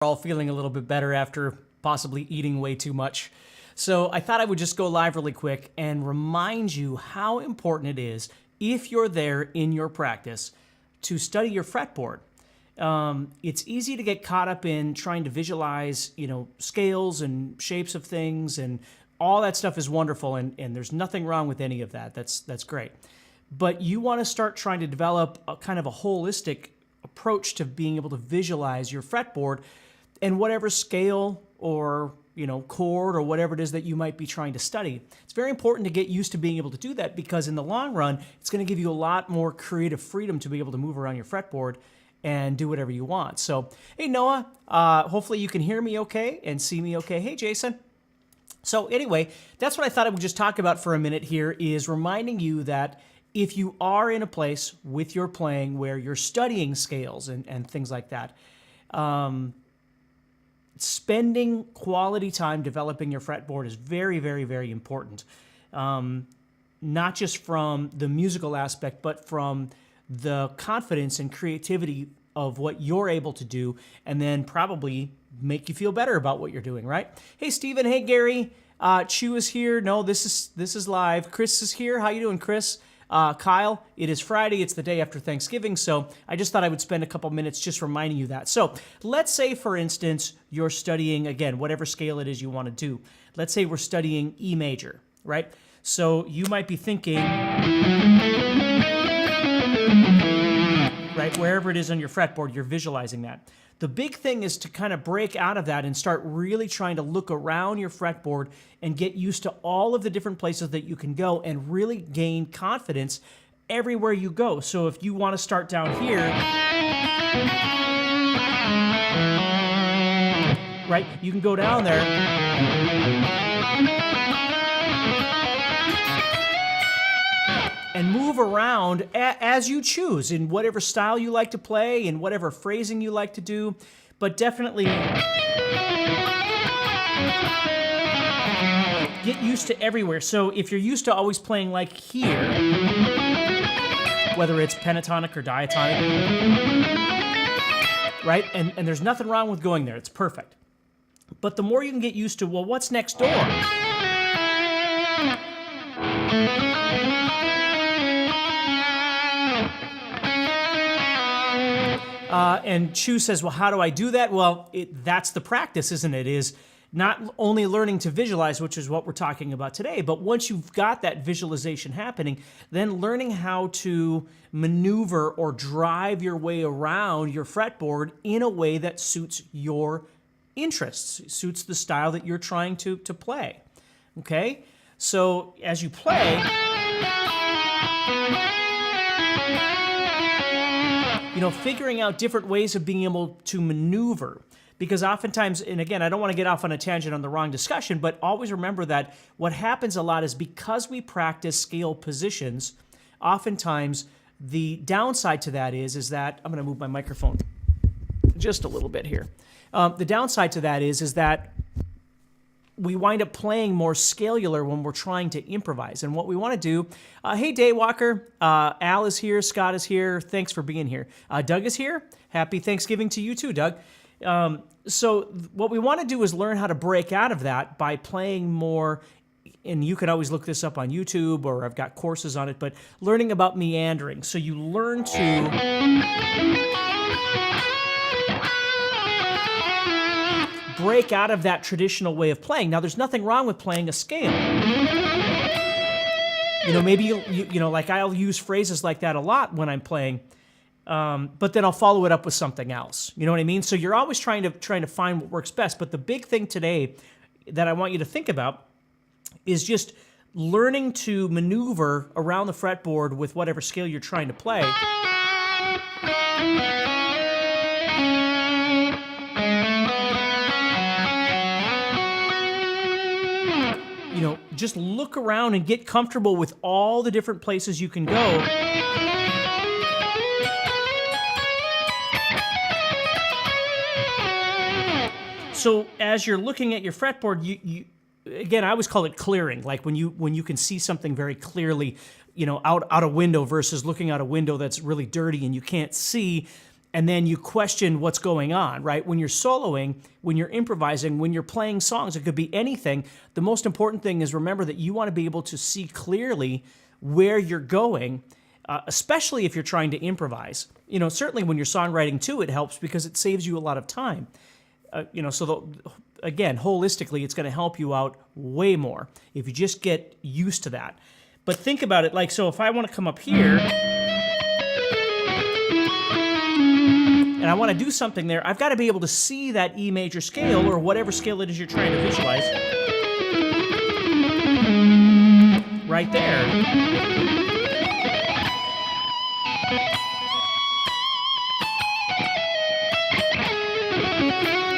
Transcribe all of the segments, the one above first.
all feeling a little bit better after possibly eating way too much. So I thought I would just go live really quick and remind you how important it is, if you're there in your practice, to study your fretboard. It's easy to get caught up in trying to visualize, scales and shapes of things, and all that stuff is wonderful, and there's nothing wrong with any of that. That's great. But you want to start trying to develop a kind of a holistic approach to being able to visualize your fretboard and whatever scale or chord or whatever it is that you might be trying to study. It's very important to get used to being able to do that, because in the long run, it's going to give you a lot more creative freedom to be able to move around your fretboard and do whatever you want. So, hey Noah, hopefully you can hear me okay and see me okay. Hey Jason. So anyway, that's what I thought I would just talk about for a minute here, is reminding you that if you are in a place with your playing where you're studying scales and things like that, spending quality time developing your fretboard is very, very, very important. Not just from the musical aspect, but from the confidence and creativity of what you're able to do, and then probably make you feel better about what you're doing, right? Hey, Steven. Hey, Gary. Chu is here. No, this is live. Chris is here. How you doing, Chris? Kyle, it is Friday. It's the day after Thanksgiving, so I just thought I would spend a couple minutes just reminding you that. So let's say, for instance, you're studying, again, whatever scale it is you want to do. Let's say we're studying E major, right? So you might be thinking, right, wherever it is on your fretboard, you're visualizing that. The big thing is to kind of break out of that and start really trying to look around your fretboard and get used to all of the different places that you can go and really gain confidence everywhere you go. So if you want to start down here, right, you can go down there and move around as you choose in whatever style you like to play, in whatever phrasing you like to do, but definitely get used to everywhere. So if you're used to always playing like here, whether it's pentatonic or diatonic, right? And there's nothing wrong with going there. It's perfect. But the more you can get used to, well, what's next door? And Chu says, well, how do I do that? Well, that's the practice, isn't it? Is not only learning to visualize, which is what we're talking about today, but once you've got that visualization happening, then learning how to maneuver or drive your way around your fretboard in a way that suits your interests, suits the style that you're trying to play. Okay? So as you play, figuring out different ways of being able to maneuver. Because oftentimes, and again, I don't want to get off on a tangent on the wrong discussion, but always remember that what happens a lot is because we practice scale positions, oftentimes the downside to that is that, I'm going to move my microphone just a little bit here. The downside to that is that we wind up playing more scalular when we're trying to improvise. And what we want to do, hey Daywalker, Al is here, Scott is here, thanks for being here. Doug is here, happy Thanksgiving to you too, Doug. So what we want to do is learn how to break out of that by playing more, and you can always look this up on YouTube, or I've got courses on it, but learning about meandering. So you learn to break out of that traditional way of playing. Now, there's nothing wrong with playing a scale. Maybe you like I'll use phrases like that a lot when I'm playing, but then I'll follow it up with something else. You know what I mean? So you're always trying to find what works best. But the big thing today that I want you to think about is just learning to maneuver around the fretboard with whatever scale you're trying to play. Just look around and get comfortable with all the different places you can go. So as you're looking at your fretboard, you again, I always call it clearing, like when you can see something very clearly, out a window versus looking out a window that's really dirty and you can't see. and then you question what's going on, right? When you're soloing, when you're improvising, when you're playing songs, it could be anything. The most important thing is remember that you want to be able to see clearly where you're going, especially if you're trying to improvise. Certainly when you're songwriting too, it helps because it saves you a lot of time. Again, holistically, it's going to help you out way more if you just get used to that. But think about it so if I want to come up here, and I want to do something there, I've got to be able to see that E major scale, or whatever scale it is you're trying to visualize, right there.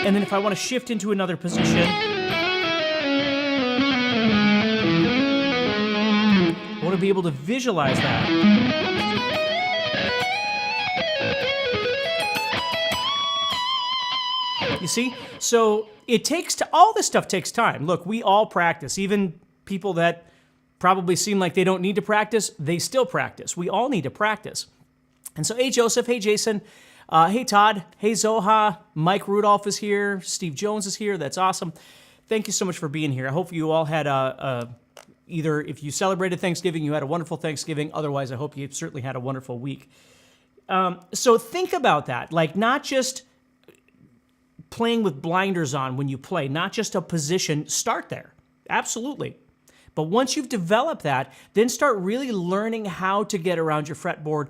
And then if I want to shift into another position, I want to be able to visualize that. You see? So all this stuff takes time. Look, we all practice. Even people that probably seem like they don't need to practice, they still practice. We all need to practice. And so, hey, Joseph, hey, Jason, hey, Todd, hey, Zoha, Mike Rudolph is here, Steve Jones is here. That's awesome. Thank you so much for being here. I hope you all had either if you celebrated Thanksgiving, you had a wonderful Thanksgiving. Otherwise, I hope you certainly had a wonderful week. So think about that, not just playing with blinders on when you play, not just a position. Start there, absolutely. But once you've developed that, then start really learning how to get around your fretboard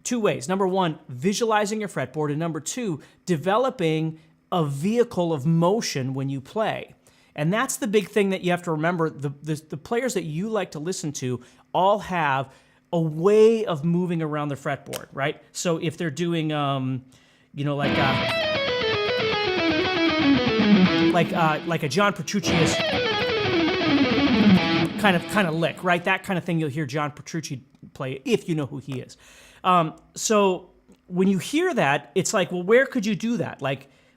two ways. Number one, visualizing your fretboard, and number two, developing a vehicle of motion when you play. And that's the big thing that you have to remember. The players that you like to listen to all have a way of moving around the fretboard, right? So if they're doing, like a John Petrucci's kind of lick, right? That kind of thing you'll hear John Petrucci play if you know who he is. So when you hear that, it's like, well, where could you do that?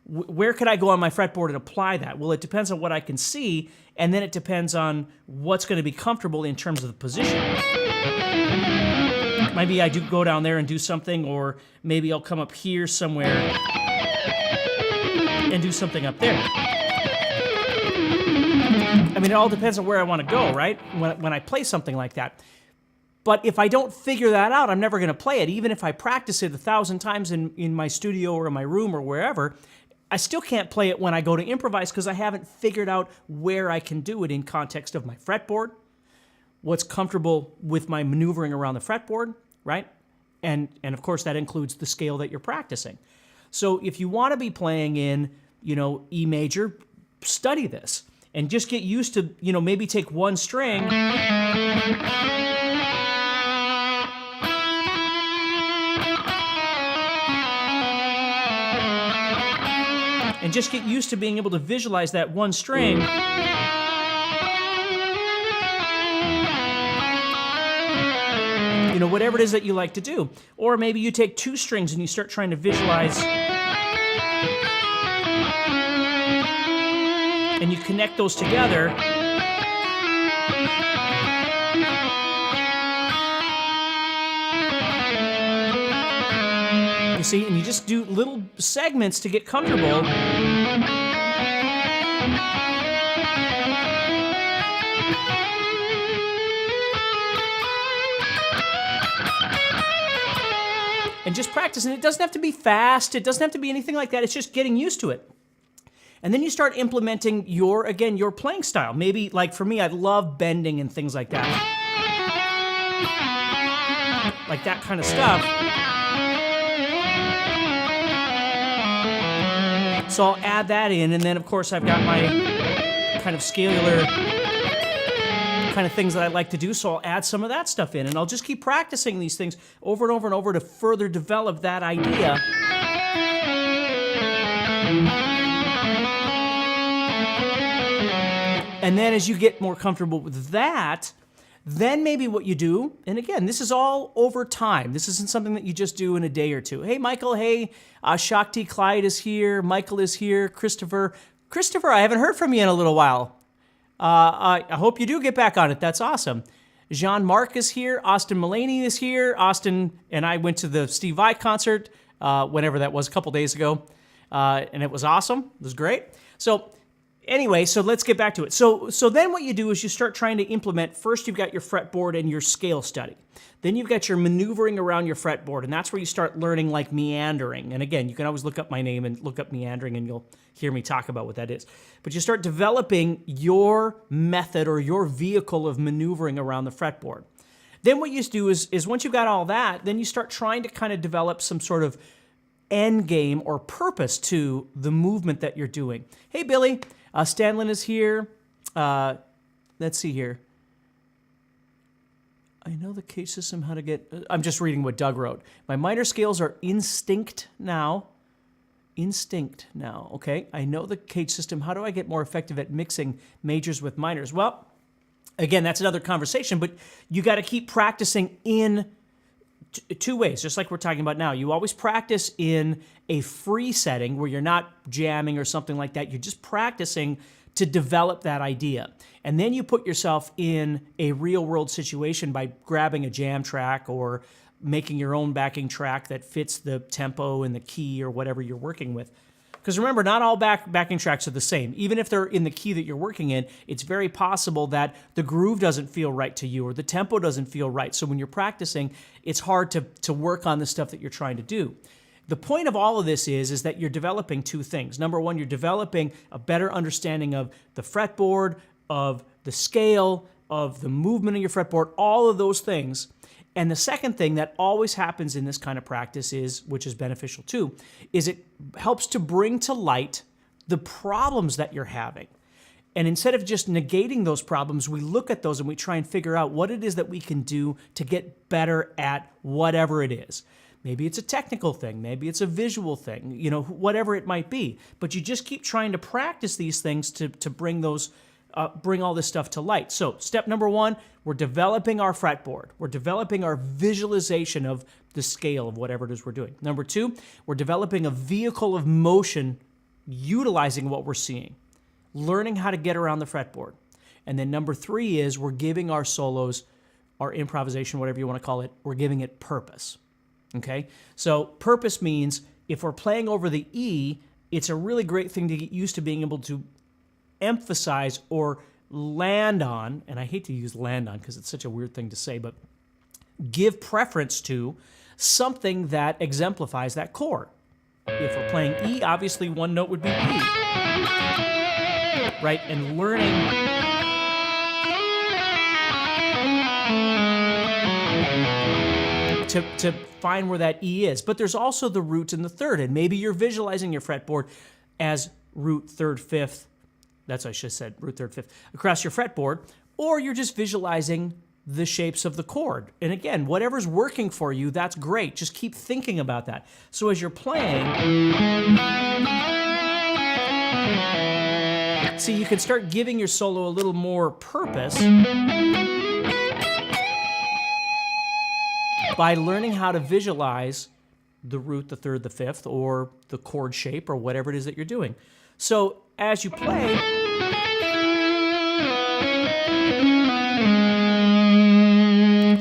Where could I go on my fretboard and apply that? Well, it depends on what I can see, and then it depends on what's going to be comfortable in terms of the position. Maybe I do go down there and do something, or maybe I'll come up here somewhere and do something up there. I mean, it all depends on where I want to go, right? When I play something like that. But if I don't figure that out, I'm never going to play it. Even if I practice it 1,000 times in my studio or in my room or wherever, I still can't play it when I go to improvise because I haven't figured out where I can do it in context of my fretboard, what's comfortable with my maneuvering around the fretboard, right? And of course, that includes the scale that you're practicing. So if you want to be playing in, E major, study this and just get used to, maybe take one string and just get used to being able to visualize that one string. Whatever it is that you like to do. Or maybe you take two strings and you start trying to visualize and you connect those together. You see, and you just do little segments to get comfortable. And just practice, and it doesn't have to be fast, it doesn't have to be anything like that, it's just getting used to it. And then you start implementing your playing style. Maybe, like for me, I love bending and things like that. Like that kind of stuff. So I'll add that in, and then of course I've got my kind of scalar kind of things that I like to do, so I'll add some of that stuff in, and I'll just keep practicing these things over and over and over to further develop that idea. And then as you get more comfortable with that, then maybe what you do, and again, this is all over time. This isn't something that you just do in a day or two. Hey, Michael, hey, Shakti, Clyde is here, Michael is here, Christopher. Christopher, I haven't heard from you in a little while. I hope you do get back on it. That's awesome. Jean-Marc is here. Austin Mullaney is here. Austin and I went to the Steve Vai concert whenever that was, a couple days ago. And it was awesome. It was great. So anyway, so let's get back to it. So then what you do is you start trying to implement, first you've got your fretboard and your scale study. Then you've got your maneuvering around your fretboard, and that's where you start learning like meandering. And again, you can always look up my name and look up meandering, and you'll hear me talk about what that is. But you start developing your method or your vehicle of maneuvering around the fretboard. Then what you do is once you've got all that, then you start trying to kind of develop some sort of end game or purpose to the movement that you're doing. Hey, Billy, Stanlin is here. Let's see here. I know the case system, how to get... I'm just reading what Doug wrote. My minor scales are instinct now. Instinct now, okay. I know the cage system. How do I get more effective at mixing majors with minors? Well, again, that's another conversation, but you got to keep practicing in two ways, just like we're talking about now. You always practice in a free setting where you're not jamming or something like that. You're just practicing to develop that idea. And then you put yourself in a real world situation by grabbing a jam track or making your own backing track that fits the tempo and the key or whatever you're working with. Because remember, not all backing tracks are the same. Even if they're in the key that you're working in, it's very possible that the groove doesn't feel right to you or the tempo doesn't feel right. So when you're practicing, it's hard to work on the stuff that you're trying to do. The point of all of this is that you're developing two things. Number one, you're developing a better understanding of the fretboard, of the scale, of the movement of your fretboard, all of those things. And the second thing that always happens in this kind of practice is, which is beneficial too, is it helps to bring to light the problems that you're having. And instead of just negating those problems, we look at those and we try and figure out what it is that we can do to get better at whatever it is. Maybe it's a technical thing, maybe it's a visual thing, you know, whatever it might be. But you just keep trying to practice these things to bring those bring all this stuff to light. So step number one, we're developing our fretboard. We're developing our visualization of the scale of whatever it is we're doing. Number two, we're developing a vehicle of motion utilizing what we're seeing, learning how to get around the fretboard. And then number three is we're giving our solos, our improvisation, whatever you want to call it, we're giving it purpose. Okay? So purpose means if we're playing over the E, it's a really great thing to get used to being able to emphasize or land on, and I hate to use land on because it's such a weird thing to say, but give preference to something that exemplifies that chord. If we're playing E, obviously one note would be E, right? And learning to find where that E is. But there's also the root and the third, and maybe you're visualizing your fretboard as root, third, fifth, that's what I should have said, root, third, fifth, across your fretboard, or you're just visualizing the shapes of the chord. And again, whatever's working for you, that's great. Just keep thinking about that. So as you're playing, see, you can start giving your solo a little more purpose by learning how to visualize the root, the third, the fifth, or the chord shape, or whatever it is that you're doing. So as you play,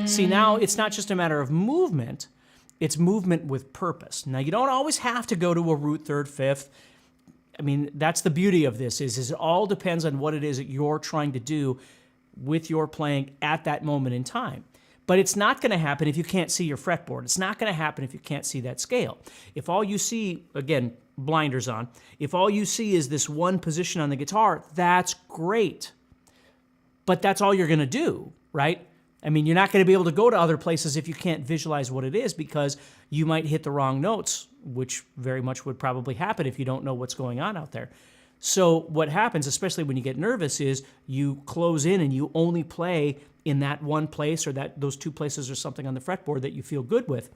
see, now it's not just a matter of movement, it's movement with purpose. Now, you don't always have to go to a root, third, fifth. I mean, that's the beauty of this, is it all depends on what it is that you're trying to do with your playing at that moment in time. But it's not going to happen if you can't see your fretboard. It's not going to happen if you can't see that scale. If all you see, again, blinders on, if all you see is this one position on the guitar, that's great. But that's all you're going to do, right? I mean, you're not going to be able to go to other places if you can't visualize what it is, because you might hit the wrong notes, which very much would probably happen if you don't know what's going on out there. So what happens, especially when you get nervous, is you close in and you only play in that one place or those two places or something on the fretboard that you feel good with.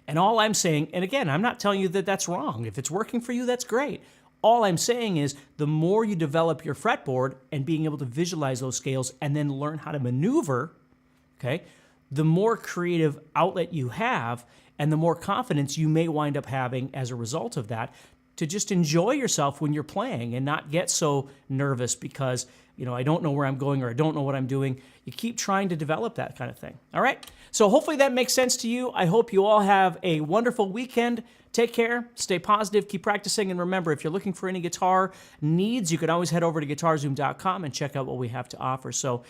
And all I'm saying, and again, I'm not telling you that that's wrong. If it's working for you, that's great. All I'm saying is the more you develop your fretboard and being able to visualize those scales and then learn how to maneuver, okay, the more creative outlet you have and the more confidence you may wind up having as a result of that to just enjoy yourself when you're playing and not get so nervous because, I don't know where I'm going or I don't know what I'm doing. You keep trying to develop that kind of thing. All right? So hopefully that makes sense to you. I hope you all have a wonderful weekend. Take care, stay positive, keep practicing, and remember, if you're looking for any guitar needs, you can always head over to guitarzoom.com and check out what we have to offer. So